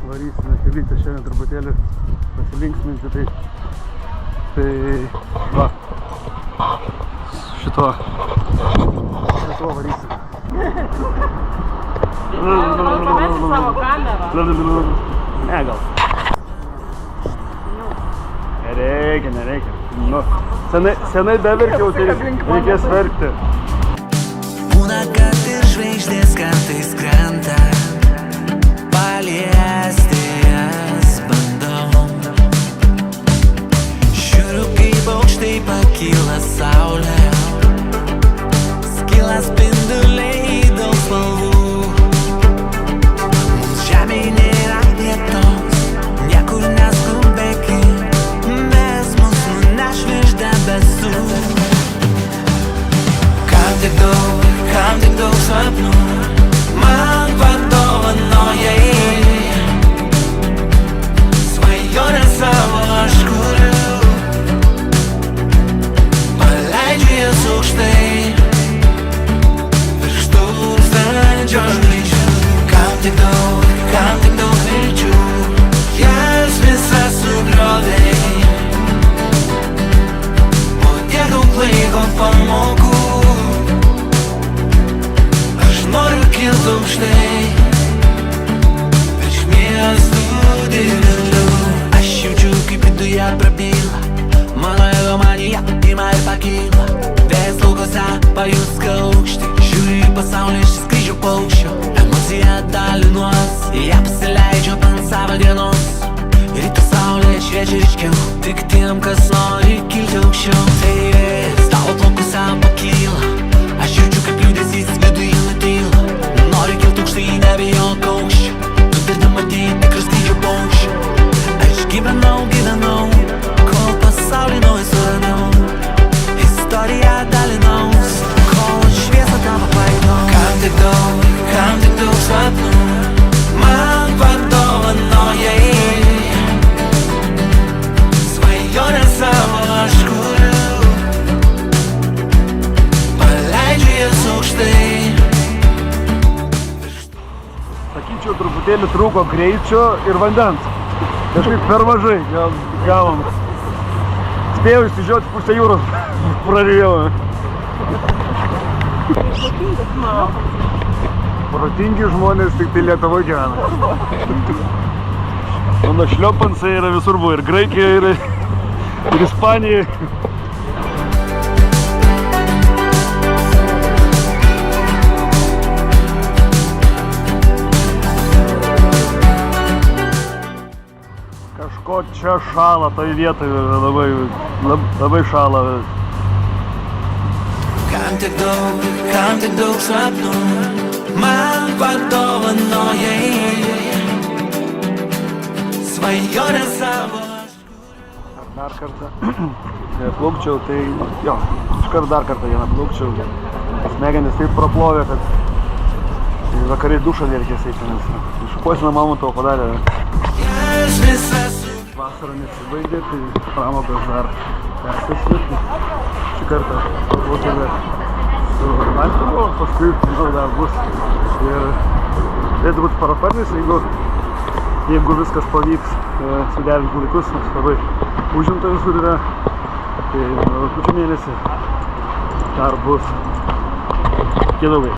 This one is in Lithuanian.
varysime kelytę šiandien truputėlį pasilinksminti, tai va, šituo varysime. Pamesi savo kamerą. Ne, gal. Nereikia. Nu, senai beverkiau, tai reikės verkti. Būna, kad ir žvaigždės kartais krenta, paliesti jas bandau. Žiūriu, kaip aukštai pakyla saulė, skyla spinduliai daug spalvų. Mums žemėj nėra vietos, niekur neskubėkim, nes mus nuneš virš debesų. Kam tik daug sapnų man padovanojai, svajonę savo aš kuriu, paleidžiu jas aukštai virš tūkstančio žvaigždžių. Kam tik daug vilčių, jas visas sugriovei, po tiek daug laiko pamokų. Noriu kilt aukštai virš miestų didelių. Aš jaučiu, kaip viduje prabyla mano egomanija, ima ir pakyla. Vėjas laukose pajusk aukštį, žiūri į pasaulį iš skrydžio paukščio. Emocija dalinuos, ją pasileidžiu ant savo dienos. Ryto saulė šviečia ryškiau tik tiem, kas nori kilti aukščiau. Tai tavo plaukose pakyla, aš jaučiu, kaip liūdesys viduje nutyla. Nori kilt aukštai, nebijok aukščio, tu girdi matyti tikrą skrydžio paukščio. Aš gyvenau, kol pasaulį naują suradau, istoriją dalinaus, kol šviesą tavo pajutau. Kam tik daug sapnų man padovanojai, svajonę savo aš kuriu, paleidžiu jas aukštai. Sakyčiau, truputėlį trūko greičio ir vandens. Kažkaip per mažai gavom. Spėjau išsižioti pusę jūros, prarijau. Protingi žmonės tik tai Lietuvoje gyvena. Mano šliopansai yra visur buvo, ir Graikijoje, ir Ispanijoje. Kažko čia šala, toj vietoje labai šala. Kam tik daug sapnų man padovanojai, svajonę savo. Dar kartą plaukčiau, tai jo, iškart dar kartą vieną plaukčiau. Smegenis taip praplovė, kad vakariai dušą nereikės eiti, nes iškuosina mamuto padarė. Vasara nesibaigė, tai pramogos dar tęsiasi. Šį kartą plaukėme su Baltiku, paskui dar bus ir turėtų būti paraparnis, jeigu viskas pavyks suderinti laikus, nes labai užimta visur yra, tai rugpjūčio mėnesį dar bus kiek daugai.